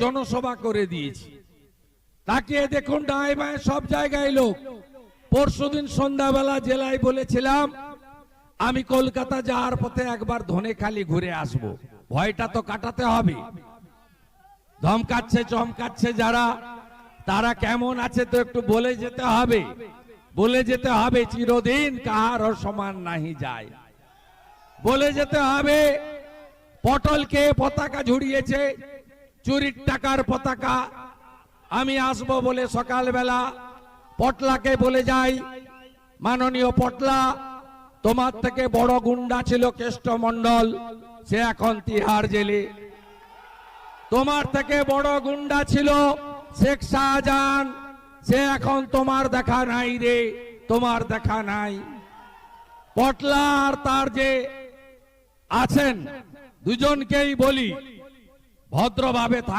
জনসভা করে দিয়েছি। তাকিয়ে দেখুন ডাঁয়ে বাঁয়ে সব জায়গায় লোক। পরশুদিন সন্ধ্যাবেলা জেলায় বলেছিলাম আমি কলকাতা যাওয়ার পথে একবার ধনেখালি ঘুরে আসব। ভয়টা তো কাটাতে হবে। ধমকাচ্ছে চমকাচ্ছে যারা, তারা কেমন আছে তো একটু বলে যেতে হবে। বলে যেতে হবে চিরদিন কাহার সমান নাহি যায়। বলে যেতে হবে পটলকে পতাকা ঝুড়িয়েছে, চুরির টাকার পতাকা। আমি আসবো বলে সকালবেলা পটলাকে বলে যাই, মাননীয় পটলা, তোমার থেকে বড় গুন্ডা ছিল কেষ্টমণ্ডল, সে এখন তিহার জেলে। তোমার থেকে বড় গুন্ডা ছিল শেখ শাহজাহান, সে এখন তোমার দেখা নাই রে, তোমার দেখা নাই। পটলা আর তার যে আছেন দুজনকেই বলি ভদ্রভাবে